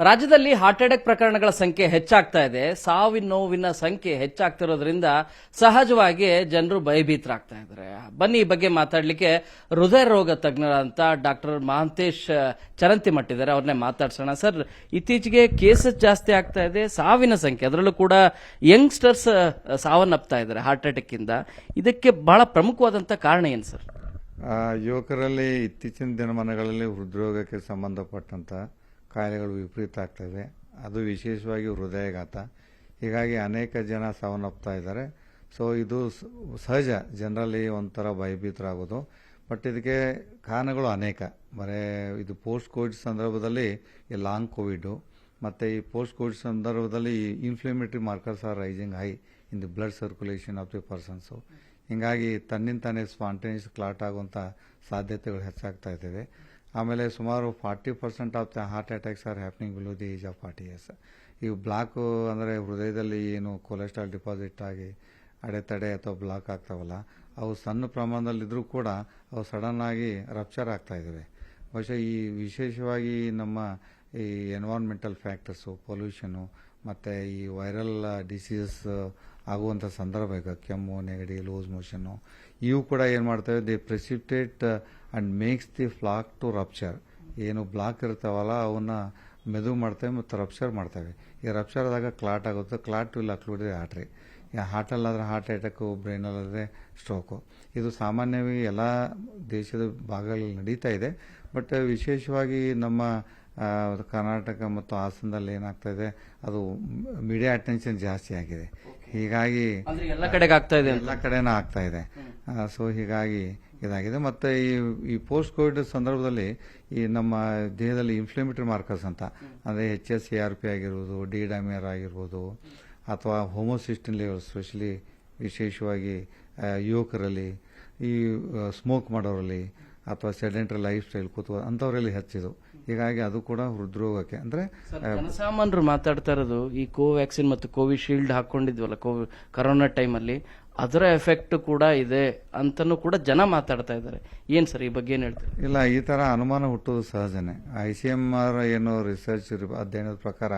ರಾಜ್ಯದಲ್ಲಿ heart attack ಪ್ರಕರಣಗಳ ಸಂಖ್ಯೆ ಹೆಚ್ಚಾಗ್ತಾ ಇದೆ. ಸಾವಿನ ನೋವಿನ ಸಂಖ್ಯೆ ಹೆಚ್ಚಾಗ್ತಿರೋದ್ರಿಂದ ಸಹಜವಾಗಿ ಜನರು ಭಯಭೀತರಾಗ್ತಾ ಇದ್ದಾರೆ. ಬನ್ನಿ ಈ ಬಗ್ಗೆ ಮಾತಾಡಲಿಕ್ಕೆ ಹೃದಯ ರೋಗ ತಜ್ಞರಾದಂತ ಡಾಕ್ಟರ್ ಮಹಾಂತೇಶ್ ಚರಂತಿ ಮಟ್ಟಿದ್ದಾರೆ. ಅವ್ರನ್ನೇ ಮಾತಾಡ್ಸೋಣ. ಸರ್, ಇತ್ತೀಚೆಗೆ ಕೇಸಸ್ ಜಾಸ್ತಿ ಆಗ್ತಾ ಇದೆ, ಸಾವಿನ ಸಂಖ್ಯೆ ಅದರಲ್ಲೂ ಕೂಡ ಯಂಗ್ಸ್ಟರ್ಸ್ ಸಾವನ್ನಪ್ತಾ ಇದ್ದಾರೆ ಹಾರ್ಟ್ ಅಟ್ಯಾಕ್ ಇಂದ. ಇದಕ್ಕೆ ಬಹಳ ಪ್ರಮುಖವಾದಂತ ಕಾರಣ ಏನು ಸರ್? ಯುವಕರಲ್ಲಿ ಇತ್ತೀಚಿನ ದಿನಮಾನಗಳಲ್ಲಿ ಹೃದ್ರೋಗಕ್ಕೆ ಸಂಬಂಧಪಟ್ಟಂತ ಕಾಯಿಲೆಗಳು ವಿಪರೀತ ಆಗ್ತವೆ. ಅದು ವಿಶೇಷವಾಗಿ ಹೃದಯಾಘಾತ. ಹೀಗಾಗಿ ಅನೇಕ ಜನ ಸಾವನ್ನಪ್ತಾ ಇದ್ದಾರೆ. ಸೊ ಇದು ಸಹಜ, ಜನರಲ್ಲಿ ಒಂಥರ ಭಯಭೀತರಾಗೋದು. ಬಟ್ ಇದಕ್ಕೆ ಕಾರಣಗಳು ಅನೇಕ. ಇದು ಪೋಸ್ಟ್ ಕೋವಿಡ್ ಸಂದರ್ಭದಲ್ಲಿ ಈ ಲಾಂಗ್ ಕೋವಿಡ್ ಮತ್ತು ಈ ಪೋಸ್ಟ್ ಕೋವಿಡ್ ಸಂದರ್ಭದಲ್ಲಿ inflammatory markers are rising high in the blood circulation of the persons. ಹೀಗಾಗಿ ತನ್ನಿಂತಾನೇ ಸ್ಪಾಂಟೇನಿಯಸ್ ಕ್ಲಾಟ್ ಆಗುವಂಥ ಸಾಧ್ಯತೆಗಳು ಹೆಚ್ಚಾಗ್ತಾ ಇದ್ದಾವೆ. ಆಮೇಲೆ ಸುಮಾರು 40% of the heart attacks R happening below the age of 40 years. ಇವು ಬ್ಲಾಕು ಅಂದರೆ ಹೃದಯದಲ್ಲಿ ಏನು ಕೊಲೆಸ್ಟ್ರಾಲ್ ಡಿಪಾಸಿಟ್ ಆಗಿ ಅಡೆತಡೆ ಅಥವಾ ಬ್ಲಾಕ್ ಆಗ್ತಾವಲ್ಲ, ಅವು ಸಣ್ಣ ಪ್ರಮಾಣದಲ್ಲಿದ್ದರೂ ಕೂಡ ಅವು ಸಡನ್ ಆಗಿ ರಪ್ಚರ್ ಆಗ್ತಾ ಇದ್ದಾವೆ. ಬಹುಶಃ ಈ ವಿಶೇಷವಾಗಿ ನಮ್ಮ ಈ ಎನ್ವೈರನ್ಮೆಂಟಲ್ ಫ್ಯಾಕ್ಟರ್ಸು, ಪೊಲ್ಯೂಷನು ಮತ್ತು ಈ ವೈರಲ್ ಡಿಸೀಸಸ್ ಆಗುವಂಥ ಸಂದರ್ಭ, ಈಗ ಕೆಮ್ಮು, ನೆಗಡಿ, ಲೂಸ್ ಮೋಷನ್ನು, ಇವು ಕೂಡ ಏನು ಮಾಡ್ತವೆ, the precipitate and makes the floc to rupture. ಏನು ಬ್ಲಾಕ್ ಇರ್ತಾವಲ್ಲ ಅವನ್ನ ಮೆದು ಮಾಡ್ತವೆ ಮತ್ತು ರಪ್ಚರ್ ಮಾಡ್ತವೆ. ಈ ರಪ್ಚರ್ ಆದಾಗ ಕ್ಲಾಟ್ ಆಗುತ್ತೆ. Clot will occlude the artery. ಹಾರ್ಟಲ್ಲಾದರೆ ಹಾರ್ಟ್ ಅಟ್ಯಾಕು, ಬ್ರೈನಲ್ಲಾದರೆ ಸ್ಟ್ರೋಕು. ಇದು ಸಾಮಾನ್ಯವಾಗಿ ಎಲ್ಲ ದೇಶದ ಭಾಗಗಳಲ್ಲಿ ನಡೀತಾ ಇದೆ. ಬಟ್ ವಿಶೇಷವಾಗಿ ನಮ್ಮ ಕರ್ನಾಟಕ ಮತ್ತು ಹಾಸನದಲ್ಲಿ ಏನಾಗ್ತಾ ಇದೆ, ಅದು ಮೀಡಿಯಾ ಅಟೆನ್ಷನ್ ಜಾಸ್ತಿ ಆಗಿದೆ. ಹೀಗಾಗಿ ಎಲ್ಲ ಕಡೆಗೆ ಆಗ್ತಾ ಇದೆ, ಎಲ್ಲ ಕಡೆನೂ ಆಗ್ತಾ ಇದೆ. ಸೊ ಹೀಗಾಗಿ ಇದಾಗಿದೆ. ಮತ್ತು ಈ ಪೋಸ್ಟ್ ಕೋವಿಡ್ ಸಂದರ್ಭದಲ್ಲಿ ಈ ನಮ್ಮ ದೇಹದಲ್ಲಿ ಇನ್ಫ್ಲಮೇಟರಿ ಮಾರ್ಕರ್ಸ್ ಅಂತ, ಅಂದರೆ HSCRP ಆಗಿರ್ಬೋದು, ಡಿ ಡೈಮರ್ ಆಗಿರ್ಬೋದು, ಅಥವಾ ಹೋಮೋಸಿಸ್ಟಿನ್ ಲೆವೆಲ್, ಸ್ಪೆಷಲಿ ವಿಶೇಷವಾಗಿ ಯುವಕರಲ್ಲಿ, ಈ ಸ್ಮೋಕ್ ಮಾಡೋರಲ್ಲಿ ಅಥವಾ ಸೆಡೆಂಟರಿ ಲೈಫ್ ಸ್ಟೈಲ್ ಕೂತು ಅಂಥವರಲ್ಲಿ ಹೆಚ್ಚಿದು. ಹೀಗಾಗಿ ಅದು ಕೂಡ ಹೃದ್ರೋಗಕ್ಕೆ ಅಂದರೆ ಜನಸಾಮಾನ್ಯರು ಮಾತಾಡ್ತಾ ಇರೋದು ಈ ಕೋವ್ಯಾಕ್ಸಿನ್ ಮತ್ತು ಕೋವಿಶೀಲ್ಡ್ ಹಾಕೊಂಡಿದ್ವಲ್ಲ ಕರೋನಾ ಟೈಮಲ್ಲಿ, ಅದರ ಎಫೆಕ್ಟ್ ಕೂಡ ಇದೆ ಅಂತನೂ ಕೂಡ ಜನ ಮಾತಾಡ್ತಾ ಇದ್ದಾರೆ. ಏನ್ ಸರ್ ಈ ಬಗ್ಗೆ ಏನ್ ಹೇಳ್ತಾರೆ? ಇಲ್ಲ, ಈ ತರ ಅನುಮಾನ ಹುಟ್ಟೋದು ಸಹಜನೇ. ICMR ಏನೋ ರಿಸರ್ಚ್ ಅಧ್ಯಯನದ ಪ್ರಕಾರ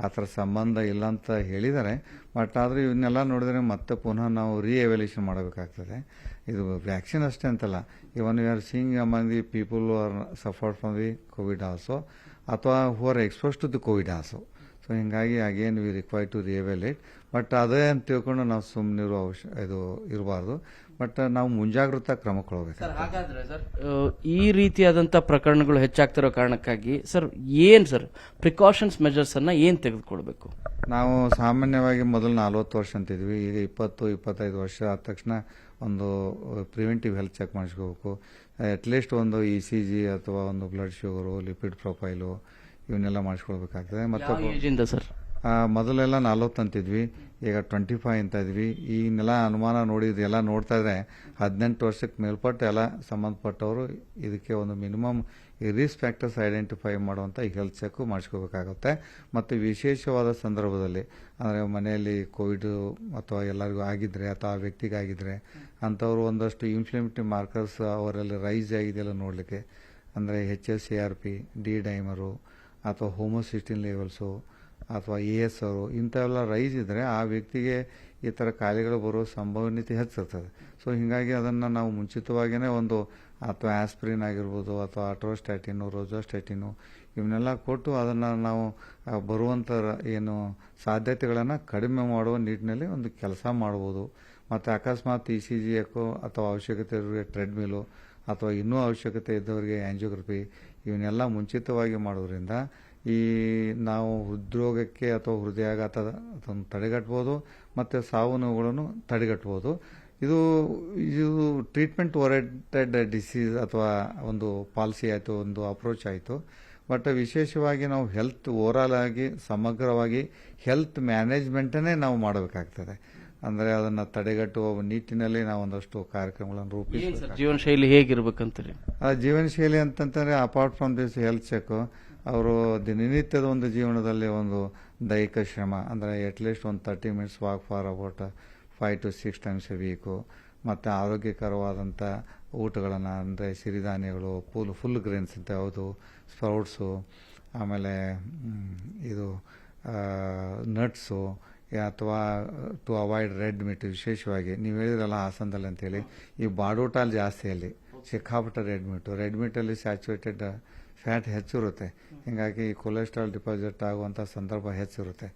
ಆ ಥರ ಸಂಬಂಧ ಇಲ್ಲ ಅಂತ ಹೇಳಿದ್ದಾರೆ. ಬಟ್ ಆದರೂ ಇವನ್ನೆಲ್ಲ ನೋಡಿದ್ರೆ ಮತ್ತೆ ಪುನಃ ನಾವು ರಿಎವ್ಯಾಲ್ಯೂಷನ್ ಮಾಡಬೇಕಾಗ್ತದೆ. ಇದು ವ್ಯಾಕ್ಸಿನ್ ಅಷ್ಟೇ ಅಂತಲ್ಲ, even you are seeing among the people who are suffered from the COVID also, ಅಥವಾ who are expose to the COVID also. So ಹಿಂಗಾಗಿ again we require to reevaluate. But ಅದೇ ಅಂತ ತಿಳ್ಕೊಂಡು ನಾವು ಸುಮ್ಮನಿರೋ ಇದು ಇರಬಾರ್ದು. ಬಟ್ ನಾವು ಮುಂಜಾಗ್ರತಾ ಕ್ರಮ ಕೊಡಬೇಕು. ಹಾಗಾದ್ರೆ ಸರ್, ಈ ರೀತಿಯಾದಂಥ ಪ್ರಕರಣಗಳು ಹೆಚ್ಚಾಗ್ತಿರೋ ಕಾರಣಕ್ಕಾಗಿ ಸರ್ ಏನ್ ಸರ್ ಪ್ರಿಕಾಷನ್ಸ್ ಮೆಜರ್ಸ್ ಅನ್ನ ಏನ್ ತೆಗೆದುಕೊಳ್ಬೇಕು? ನಾವು ಸಾಮಾನ್ಯವಾಗಿ ಮೊದಲು 40 ವರ್ಷ ಅಂತಿದ್ವಿ. ಈಗ 20-25 ವರ್ಷ ಆದ ತಕ್ಷಣ ಒಂದು ಪ್ರಿವೆಂಟಿವ್ ಹೆಲ್ತ್ ಚೆಕ್ ಮಾಡಿಸ್ಕೋಬೇಕು. ಅಟ್ಲೀಸ್ಟ್ ಒಂದು ECG ಅಥವಾ ಒಂದು ಬ್ಲಡ್ ಶುಗರು, ಲಿಪಿಡ್ ಪ್ರೊಫೈಲು ಇವನ್ನೆಲ್ಲ ಮಾಡಿಸ್ಕೊಳ್ಬೇಕಾಗ್ತದೆ. ಮತ್ತೆ ಸರ್ ಮೊದಲೆಲ್ಲ 40 ಅಂತಿದ್ವಿ, ಈಗ 25 ಅಂತ ಇದ್ವಿ. ಈಗೆಲ್ಲ ಅನುಮಾನ ಎಲ್ಲ ನೋಡ್ತಾ ಇದ್ರೆ 18 ವರ್ಷಕ್ಕೆ ಮೇಲ್ಪಟ್ಟು ಎಲ್ಲ ಸಂಬಂಧಪಟ್ಟವರು ಇದಕ್ಕೆ ಒಂದು ಮಿನಿಮಮ್ ಈ ರಿಸ್ಕ್ ಫ್ಯಾಕ್ಟರ್ಸ್ ಐಡೆಂಟಿಫೈ ಮಾಡುವಂಥ ಈ ಹೆಲ್ತ್ ಚೆಕ್ ಮಾಡಿಸ್ಕೋಬೇಕಾಗುತ್ತೆ. ಮತ್ತು ವಿಶೇಷವಾದ ಸಂದರ್ಭದಲ್ಲಿ ಅಂದರೆ ಮನೆಯಲ್ಲಿ ಕೋವಿಡ್ ಅಥವಾ ಎಲ್ಲರಿಗೂ ಆಗಿದ್ರೆ ಅಥವಾ ಆ ವ್ಯಕ್ತಿಗೆ ಆಗಿದ್ರೆ ಅಂಥವ್ರು ಒಂದಷ್ಟು ಇನ್ಫ್ಲಮೇಟರಿ ಮಾರ್ಕರ್ಸ್ ಅವರಲ್ಲಿ ರೈಸ್ ಆಗಿದೆಯಲ್ಲ ನೋಡಲಿಕ್ಕೆ, ಅಂದರೆ HSCRP, ಡಿ ಡೈಮರು ಅಥವಾ ಹೋಮೋಸಿಸ್ಟಿನ್ ಲೆವೆಲ್ಸು ಅಥವಾ ASR ಇಂಥವೆಲ್ಲ ರೈಸ್ ಇದ್ದರೆ ಆ ವ್ಯಕ್ತಿಗೆ ಈ ಥರ ಕಾಯಿಲೆಗಳು ಬರೋ ಸಂಭವನೀಯತೆ ಹೆಚ್ಚಿರ್ತದೆ. ಸೊ ಹೀಗಾಗಿ ಅದನ್ನು ನಾವು ಮುಂಚಿತವಾಗಿಯೇ ಒಂದು ಅಥವಾ ಆಸ್ಪಿರಿನ್ ಆಗಿರ್ಬೋದು ಅಥವಾ ಅಟ್ರೋಸ್ಟ್ಯಾಟಿನು, ರೋಜೋಸ್ಟ್ಯಾಟಿನು ಇವನ್ನೆಲ್ಲ ಕೊಟ್ಟು ಅದನ್ನು ನಾವು ಬರುವಂಥ ಏನು ಸಾಧ್ಯತೆಗಳನ್ನು ಕಡಿಮೆ ಮಾಡುವ ನಿಟ್ಟಿನಲ್ಲಿ ಒಂದು ಕೆಲಸ ಮಾಡ್ಬೋದು. ಮತ್ತು ಅಕಸ್ಮಾತ್ ECG ಎಕೋ ಅಥವಾ ಅವಶ್ಯಕತೆ ಇರೋರಿಗೆ ಟ್ರೆಡ್ಮಿಲು ಅಥವಾ ಇನ್ನೂ ಅವಶ್ಯಕತೆ ಇದ್ದವರಿಗೆ ಆಂಜಿಯೋಗ್ರಫಿ ಇವನ್ನೆಲ್ಲ ಮುಂಚಿತವಾಗಿ ಮಾಡೋದ್ರಿಂದ ಈ ನಾವು ಹೃದ್ರೋಗಕ್ಕೆ ಅಥವಾ ಹೃದಯಾಘಾತ ಅದನ್ನು ತಡೆಗಟ್ಬೋದು ಮತ್ತು ಸಾವು ನೋವುಗಳನ್ನು ತಡೆಗಟ್ಬೋದು. ಇದು ಟ್ರೀಟ್ಮೆಂಟ್ ಓರಿಯೆಂಟೆಡ್ ಡಿಸೀಸ್ ಅಥವಾ ಒಂದು ಪಾಲಿಸಿ ಆಯಿತು, ಒಂದು ಅಪ್ರೋಚ್ ಆಯಿತು. ಬಟ್ ವಿಶೇಷವಾಗಿ ನಾವು ಹೆಲ್ತ್ ಓವರಾಲ್ ಆಗಿ ಸಮಗ್ರವಾಗಿ ಹೆಲ್ತ್ ಮ್ಯಾನೇಜ್ಮೆಂಟನ್ನೇ ನಾವು ಮಾಡಬೇಕಾಗ್ತದೆ. ಅಂದರೆ ಅದನ್ನು ತಡೆಗಟ್ಟುವ ನಿಟ್ಟಿನಲ್ಲಿ ನಾವು ಒಂದಷ್ಟು ಕಾರ್ಯಕ್ರಮಗಳನ್ನು ರೂಪಿಸಬೇಕು. ಜೀವನ ಶೈಲಿ ಹೇಗಿರ್ಬೇಕಂತೀರಿ? ಜೀವನ ಶೈಲಿ ಅಂತಂದರೆ apart from this health check, ಅವರು ದಿನನಿತ್ಯದ ಒಂದು ಜೀವನದಲ್ಲಿ ಒಂದು ದೈಹಿಕ ಶ್ರಮ, ಅಂದರೆ ಅಟ್ಲೀಸ್ಟ್ ಒಂದು 30 minutes walk for about 5 to 6 times a week. ಮತ್ತು ಆರೋಗ್ಯಕರವಾದಂಥ ಊಟಗಳನ್ನು, ಅಂದರೆ ಸಿರಿಧಾನ್ಯಗಳು, ಫುಲ್ ಗ್ರೇನ್ಸ್ ಅಂತ ಯಾವುದು, ಸ್ಪ್ರೌಟ್ಸು, ಆಮೇಲೆ ಇದು ನಟ್ಸು ಅಥವಾ ಟು ಅವಾಯ್ಡ್ ರೆಡ್ ಮೀಟ್, ವಿಶೇಷವಾಗಿ ನೀವು ಹೇಳಿದ್ರಲ್ಲ ಹಾಸನದಲ್ಲಿ ಅಂತೇಳಿ, ಈ ಬಾಡೂಟಲ್ಲಿ ಜಾಸ್ತಿ ಅಲ್ಲಿ ಸಿಕ್ಕಾಪಟ್ಟೆ ರೆಡ್ ಮೀಟಲ್ಲಿ ಸ್ಯಾಚುರೇಟೆಡ್ ಫ್ಯಾಟ್ ಹೆಚ್ಚಿರುತ್ತೆ. ಹೀಗಾಗಿ ಕೊಲೆಸ್ಟ್ರಾಲ್ ಡಿಪಾಸಿಟ್ ಆಗುವಂಥ ಸಂದರ್ಭ ಹೆಚ್ಚಿರುತ್ತೆ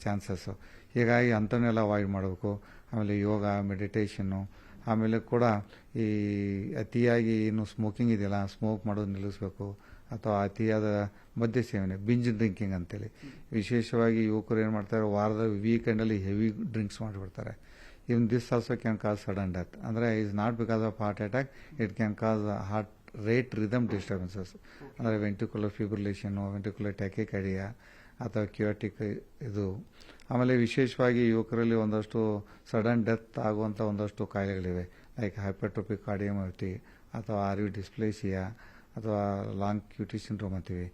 ಚಾನ್ಸಸ್ಸು. ಹೀಗಾಗಿ ಅಂಥವನ್ನೆಲ್ಲ ಅವಾಯ್ಡ್ ಮಾಡಬೇಕು. ಆಮೇಲೆ ಯೋಗ, ಮೆಡಿಟೇಷನ್ನು, ಆಮೇಲೆ ಕೂಡ ಈ ಅತಿಯಾಗಿ ಏನು ಸ್ಮೋಕಿಂಗ್ ಇದೆಯಲ್ಲ, ಸ್ಮೋಕ್ ಮಾಡೋದು ನಿಲ್ಲಿಸಬೇಕು. ಅಥವಾ ಅತಿಯಾದ ಮದ್ಯ ಸೇವನೆ, ಬಿಂಜ್ ಡ್ರಿಂಕಿಂಗ್ ಅಂತೇಳಿ, ವಿಶೇಷವಾಗಿ ಯುವಕರು ಏನು ಮಾಡ್ತಾರೆ, ವಾರದ ವೀಕೆಂಡಲ್ಲಿ ಹೆವಿ ಡ್ರಿಂಕ್ಸ್ ಮಾಡಿಬಿಡ್ತಾರೆ. Even this also can cause sudden death. ಅಂದರೆ is not because of heart attack, it can cause heart rate rhythm disturbances. ಅಂದರೆ ವೆಂಟ್ರಿಕ್ಯುಲರ್ ಫಿಬ್ರಿಲೇಷನ್ನು, ವೆಂಟ್ರಿಕ್ಯುಲರ್ ಟ್ಯಾಕಿಕಾರ್ಡಿಯಾ ಅಥವಾ ಕ್ಯೂಟಿಕ್ ಇದು. ಆಮೇಲೆ ವಿಶೇಷವಾಗಿ ಯುವಕರಲ್ಲಿ ಒಂದಷ್ಟು ಸಡನ್ ಡೆತ್ ಆಗುವಂಥ ಒಂದಷ್ಟು ಕಾಯಿಲೆಗಳಿವೆ, ಲೈಕ್ ಹೈಪರ್ಟ್ರೋಪಿಕ್ ಕಾರ್ಡಿಯೋಮೈಟಿ ಅಥವಾ ಆರ್ವಿ ಡಿಸ್ಪ್ಲೇಸಿಯಾ ಅಥವಾ ಲಾಂಗ್ ಕ್ಯೂಟಿ ಸಿಂಡ್ರೋಮ್ ಅಂತೀವಿ.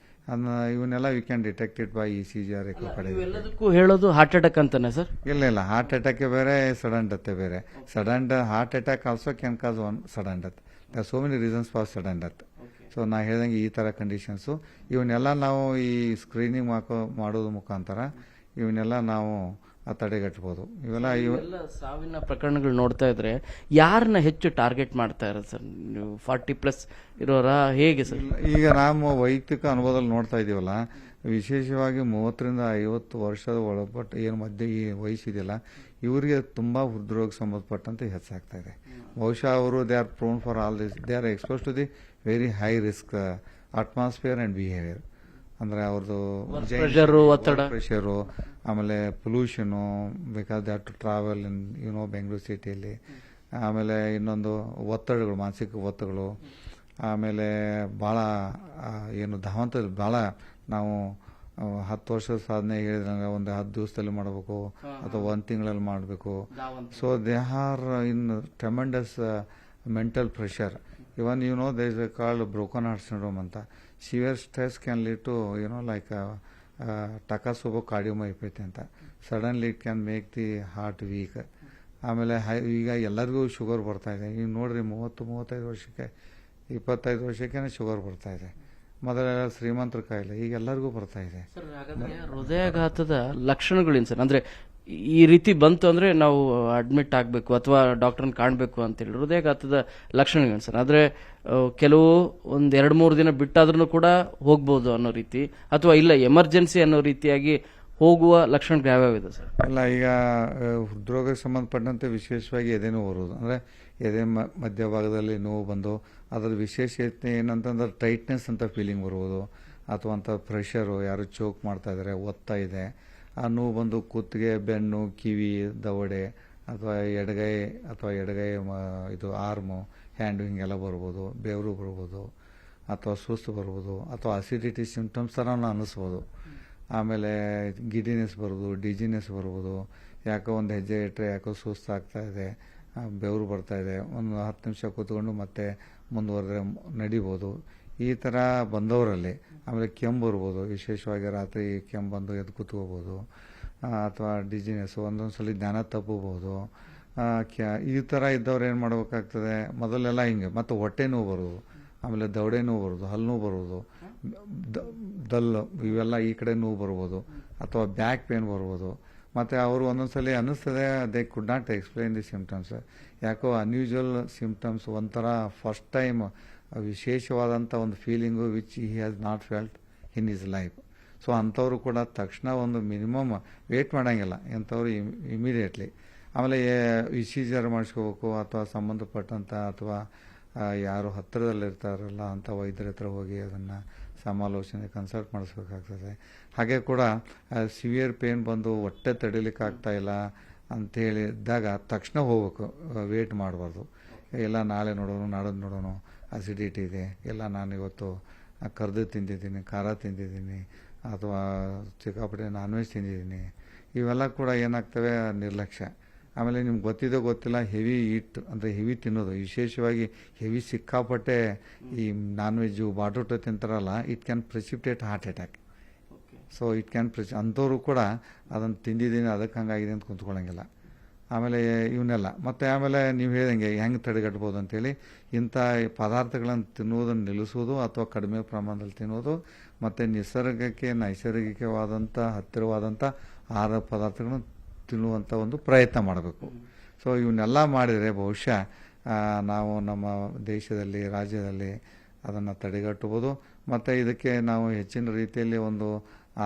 ಇವನ್ನೆಲ್ಲ we can detected by ECG or echocardiogram. ಇವೆಲ್ಲದಕ್ಕೂ ಹೇಳೋದು ಹಾರ್ಟ್ ಅಟ್ಯಾಕ್ ಅಂತಾನೆ ಸರ್? ಇಲ್ಲ, ಹಾರ್ಟ್ ಅಟ್ಯಾಕ್ ಬೇರೆ, ಸಡನ್ ಡೆತ್ ಬೇರೆ. Heart attack also can cause one sudden death. There so many reasons for sudden death. So ನಾ ಹೇಳ್ದಂಗೆ ಈ ಥರ ಕಂಡೀಷನ್ಸು ಇವನ್ನೆಲ್ಲ ನಾವು ಈ ಸ್ಕ್ರೀನಿಂಗ್ ಮಾಡೋದ್ರ ಮುಖಾಂತರ ಇವನ್ನೆಲ್ಲ ನಾವು ತಡೆಗಟ್ಟಬಹುದು. ಇವೆಲ್ಲ ಸಾವಿನ ಪ್ರಕರಣಗಳು ನೋಡ್ತಾ ಇದ್ರೆ ಯಾರನ್ನ ಹೆಚ್ಚು ಟಾರ್ಗೆಟ್ ಮಾಡ್ತಾ ಇರೋದು ಸರ್? ನೀವು 40+ ಇರೋರ ಹೇಗೆ ಸರ್? ಈಗ ನಾವು ವೈಯಕ್ತಿಕ ಅನುಭವದಲ್ಲಿ ನೋಡ್ತಾ ಇದೀವಲ್ಲ, ವಿಶೇಷವಾಗಿ 30ರಿಂದ 50 ವರ್ಷದ ಒಳಪಟ್ಟು ಏನು ಮಧ್ಯೆ ಈ ವಯಸ್ಸಿದೆಯಲ್ಲ, ಇವರಿಗೆ ತುಂಬಾ ಹೃದ್ರೋಗ ಸಂಬಂಧಪಟ್ಟಂತೆ ಹೆಚ್ಚಾಗ್ತಾ ಇದೆ. ಬಹುಶಃ ಅವರು they are prone for all this, they are expose to the very high risk atmosphere and behaviour. ಅಂದ್ರೆ ಅವ್ರದ್ದು ಪ್ರೆಷರು, ಆಮೇಲೆ pollution, because they have to travel in Bengaluru ಸಿಟಿಯಲ್ಲಿ. ಆಮೇಲೆ ಇನ್ನೊಂದು ಒತ್ತಡಗಳು, ಮಾನಸಿಕ ಒತ್ತಡಗಳು. ಆಮೇಲೆ ಭಾಳ ಏನು ಧಾವಂತ ಭಾಳ ನಾವು 10 ವರ್ಷದ ಸಾಧನೆ ಹೇಳಿದಂಗೆ ಒಂದು 10 ದಿವಸದಲ್ಲಿ ಮಾಡಬೇಕು ಅಥವಾ 1 ತಿಂಗಳಲ್ಲಿ ಮಾಡಬೇಕು. So they are in tremendous mental pressure. Even there is called broken heart syndrome ಅಂತ. Severe stress can lead to like Takotsubo cardiomyopathy ಅಂತ. Suddenly it can make the heart weak. ಆಮೇಲೆ ಈಗ ಎಲ್ಲರಿಗೂ ಶುಗರ್ ಬರ್ತಾ ಇದೆ. ಈಗ ನೋಡ್ರಿ 30-35 ವರ್ಷಕ್ಕೆ 25 ವರ್ಷಕ್ಕೆ ಶುಗರ್ ಬರ್ತಾ ಇದೆ. ಮೊದಲೆಲ್ಲ ಶ್ರೀಮಂತರ ಕಾಯಿಲೆ, ಈಗ ಎಲ್ಲರಿಗೂ ಬರ್ತಾ ಇದೆ. ಹೃದಯಾಘಾತದ ಲಕ್ಷಣಗಳೇನು ಸರ್? ಅಂದ್ರೆ ಈ ರೀತಿ ಬಂತು ಅಂದ್ರೆ ನಾವು ಅಡ್ಮಿಟ್ ಆಗಬೇಕು ಅಥವಾ ಡಾಕ್ಟರ್ನ ಕಾಣಬೇಕು ಅಂತೇಳಿ ಹೃದಯಾಘಾತದ ಲಕ್ಷಣಗಳೇನು ಸರ್? ಅಂದ್ರೆ ಕೆಲವು 1-2-3 ದಿನ ಬಿಟ್ಟಾದ್ರೂ ಕೂಡ ಹೋಗ್ಬೋದು ಅನ್ನೋ ರೀತಿ, ಅಥವಾ ಇಲ್ಲ ಎಮರ್ಜೆನ್ಸಿ ಅನ್ನೋ ರೀತಿಯಾಗಿ ಹೋಗುವ ಲಕ್ಷಣಗಳು ಯಾವ್ಯಾವಿದೆ ಸರ್? ಅಲ್ಲ, ಈಗ ಹೃದ್ರೋಗಕ್ಕೆ ಸಂಬಂಧಪಟ್ಟಂತೆ ವಿಶೇಷವಾಗಿ ಎದೆ ನೋವು ಬರುವುದು. ಅಂದರೆ ಎದೆ ಮಧ್ಯಭಾಗದಲ್ಲಿ ನೋವು ಬಂದು ಅದರ ವಿಶೇಷತೆ ಏನಂತಂದ್ರೆ ಟೈಟ್ನೆಸ್ ಅಂತ ಫೀಲಿಂಗ್ ಬರುವುದು, ಅಥವಾ ಅಂತ ಪ್ರೆಷರು, ಯಾರು ಚೋಕ್ ಮಾಡ್ತಾ ಇದ್ದಾರೆ, ಒತ್ತಾ ಇದೆ, ಆ ನೋವು ಬಂದು ಕುತ್ತಿಗೆ, ಬೆನ್ನು, ಕಿವಿ, ದವಡೆ ಅಥವಾ ಎಡಗೈ ಇದು ಆರ್ಮು, ಹ್ಯಾಂಡು ಹಿಂಗೆಲ್ಲ ಬರ್ಬೋದು. ಬೆವರು ಬರ್ಬೋದು, ಅಥವಾ ಸುಸ್ತು ಬರ್ಬೋದು, ಅಥವಾ ಅಸಿಡಿಟಿ ಸಿಂಪ್ಟಮ್ಸ್ ಥರ ಅನ್ನಿಸ್ಬೋದು. ಆಮೇಲೆ ಗಿಡಿನೆಸ್ ಬರ್ಬೋದು, ಡಿಜಿನೆಸ್ ಬರ್ಬೋದು. ಯಾಕೋ ಒಂದು ಹೆಜ್ಜೆ ಇಟ್ಟರೆ ಯಾಕೋ ಸುಸ್ತಾಗ್ತಾ ಇದೆ, ಬೆವರು ಬರ್ತಾ ಇದೆ, ಒಂದು 10 ನಿಮಿಷ ಕೂತ್ಕೊಂಡು ಮತ್ತೆ ಮುಂದುವರೆದ್ರೆ ನಡಿಬೋದು. ಈ ಥರ ಬಂದವರಲ್ಲಿ ಆಮೇಲೆ ಕೆಮ್ಮು ಬರ್ಬೋದು, ವಿಶೇಷವಾಗಿ ರಾತ್ರಿ ಕೆಮ್ಮು ಬಂದು ಎದ್ದು ಕೂತ್ಕೋಬೋದು. ಅಥವಾ ಡಿಜಿನೆಸ್, ಒಂದೊಂದ್ಸಲಿ ಜ್ಞಾನ ತಪ್ಪಬಹುದು. ಈ ಥರ ಇದ್ದವ್ರು ಏನು ಮಾಡಬೇಕಾಗ್ತದೆ, ಮೊದಲೆಲ್ಲ ಹಿಂಗೆ. ಮತ್ತು ಹೊಟ್ಟೆ ನೋವು ಬರೋದು, ಆಮೇಲೆ ದವಡೆ ನೋವು ಬರೋದು, ಹಲ್ಲು ನೋವು ಬರೋದು, ದಲ್ಲು ಇವೆಲ್ಲ ಈ ಕಡೆ ನೋವು ಬರ್ಬೋದು, ಅಥವಾ ಬ್ಯಾಕ್ ಪೇನ್ ಬರ್ಬೋದು. ಮತ್ತು ಅವರು ಒಂದೊಂದ್ಸಲಿ ಅನ್ನಿಸ್ತದೆ they could not explain the symptoms. ಯಾಕೋ ಅನ್ಯೂಜುವಲ್ ಸಿಂಪ್ಟಮ್ಸ್, ಒಂಥರ ಫಸ್ಟ್ ಟೈಮ್ ವಿಶೇಷವಾದಂಥ ಒಂದು feeling which he has not felt in his life. So ಅಂಥವ್ರು ಕೂಡ ತಕ್ಷಣ ಒಂದು ಮಿನಿಮಮ್ ವೇಟ್ ಮಾಡೋಂಗಿಲ್ಲ, ಅಂಥವ್ರು ಇಮಿಡಿಯೇಟ್ಲಿ. ಆಮೇಲೆ ECG ಮಾಡಿಸ್ಕೋಬೇಕು, ಅಥವಾ ಸಂಬಂಧಪಟ್ಟಂಥ ಅಥವಾ ಯಾರು ಹತ್ತಿರದಲ್ಲಿರ್ತಾರಲ್ಲ ಅಂಥ ವೈದ್ಯರ ಹತ್ರ ಹೋಗಿ ಅದನ್ನು ಸಮಾಲೋಚನೆ ಕನ್ಸಲ್ಟ್ ಮಾಡಿಸ್ಬೇಕಾಗ್ತದೆ. ಹಾಗೆ ಕೂಡ ಸಿವಿಯರ್ ಪೇನ್ ಬಂದು ಹೊಟ್ಟೆ ತಡಿಲಿಕ್ಕೆ ಆಗ್ತಾ ಇಲ್ಲ ಅಂಥೇಳಿ ಇದ್ದಾಗ ತಕ್ಷಣ ಹೋಗ್ಬೇಕು, ವೇಟ್ ಮಾಡಬಾರ್ದು. ಎಲ್ಲ ನಾಳೆ ನೋಡೋಣ, ನಾಡೋದು ನೋಡೋಣ, ಅಸಿಡಿಟಿ ಇದೆ, ಎಲ್ಲ ನಾನು ಇವತ್ತು ಕರ್ದು ತಿಂದಿದ್ದೀನಿ, ಖಾರ ತಿಂದಿದ್ದೀನಿ, ಅಥವಾ ಸಿಕ್ಕಾಪಟ್ಟೆ ನಾನ್ ವೆಜ್ ತಿಂದಿದ್ದೀನಿ. ಇವೆಲ್ಲ ಕೂಡ ಏನಾಗ್ತವೆ, ನಿರ್ಲಕ್ಷ್ಯ. ಆಮೇಲೆ ನಿಮ್ಗೆ ಗೊತ್ತಿಲ್ಲ, ಹೆವಿ ಈಟ್ ಅಂದರೆ ಹೆವಿ ತಿನ್ನೋದು, ವಿಶೇಷವಾಗಿ ಹೆವಿ ಸಿಕ್ಕಾಪಟ್ಟೆ ಈ ನಾನ್ ವೆಜ್ಜು ಬಾಟೂಟ ತಿಂತಾರಲ್ಲ, it can precipitate heart attack. So it can ಅಂಥವ್ರು ಕೂಡ ಅದನ್ನು ತಿಂದಿದ್ದೀನಿ ಅದಕ್ಕೆ ಹಂಗಾಗಿದೆ ಅಂತ ಕುಂತ್ಕೊಳ್ಳೋಂಗಿಲ್ಲ. ಆಮೇಲೆ ಇವನ್ನೆಲ್ಲ ಮತ್ತೆ ಆಮೇಲೆ ನೀವು ಹೇಳಿದಂಗೆ ಹೆಂಗೆ ತಡೆಗಟ್ಬೋದು ಅಂತೇಳಿ ಇಂಥ ಪದಾರ್ಥಗಳನ್ನು ತಿನ್ನುವುದನ್ನು ನಿಲ್ಲಿಸುವುದು ಅಥವಾ ಕಡಿಮೆ ಪ್ರಮಾಣದಲ್ಲಿ ತಿನ್ನುವುದು ಮತ್ತು ನಿಸರ್ಗಕ್ಕೆ ನೈಸರ್ಗಿಕವಾದಂಥ ಹತ್ತಿರವಾದಂಥ ಆಹಾರ ಪದಾರ್ಥಗಳನ್ನು ತಿನ್ನುವಂಥ ಒಂದು ಪ್ರಯತ್ನ ಮಾಡಬೇಕು. ಸೊ ಇವನ್ನೆಲ್ಲ ಮಾಡಿದರೆ ಬಹುಶಃ ನಾವು ನಮ್ಮ ದೇಶದಲ್ಲಿ ರಾಜ್ಯದಲ್ಲಿ ಅದನ್ನು ತಡೆಗಟ್ಟಬಹುದು. ಮತ್ತು ಇದಕ್ಕೆ ನಾವು ಹೆಚ್ಚಿನ ರೀತಿಯಲ್ಲಿ ಒಂದು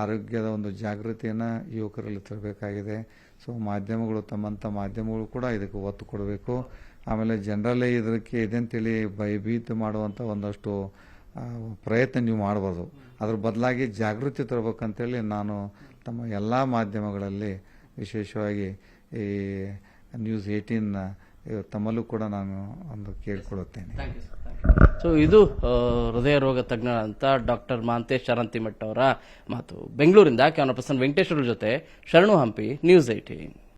ಆರೋಗ್ಯದ ಒಂದು ಜಾಗೃತಿಯನ್ನು ಯುವಕರಲ್ಲಿ ತರಬೇಕಾಗಿದೆ. ಸೊ ಮಾಧ್ಯಮಗಳು ತಮ್ಮಂಥ ಮಾಧ್ಯಮಗಳು ಕೂಡ ಇದಕ್ಕೆ ಒತ್ತು ಕೊಡಬೇಕು. ಆಮೇಲೆ ಜನರಲ್ಲೇ ಇದಕ್ಕೆ ಇದಂತೇಳಿ ಭಯಭೀತಿ ಮಾಡುವಂಥ ಒಂದಷ್ಟು ಪ್ರಯತ್ನ ನೀವು ಮಾಡಬಾರ್ದು. ಅದ್ರ ಬದಲಾಗಿ ಜಾಗೃತಿ ತರಬೇಕಂತೇಳಿ ನಾನು ತಮ್ಮ ಎಲ್ಲ ಮಾಧ್ಯಮಗಳಲ್ಲಿ ವಿಶೇಷವಾಗಿ ಈ ನ್ಯೂಸ್ 18 ತಮ್ಮಲ್ಲೂ ಕೂಡ ನಾನು ಒಂದು ಕೇಳಿಕೊಳ್ಳುತ್ತೇನೆ. ಸೊ ಇದು ಹೃದಯ ರೋಗ ತಜ್ಞರಾದಂಥ ಡಾಕ್ಟರ್ ಮಹಾಂತೇಶ್ ಶಾರಂತಿಮಠ್ ಅವರ ಮಾತು. ಬೆಂಗಳೂರಿಂದ ಕ್ಯಾಮರಾ ಪರ್ಸನ್ ವೆಂಕಟೇಶ್ವರ ಜೊತೆ ಶರಣು ಹಂಪಿ, ನ್ಯೂಸ್ 18.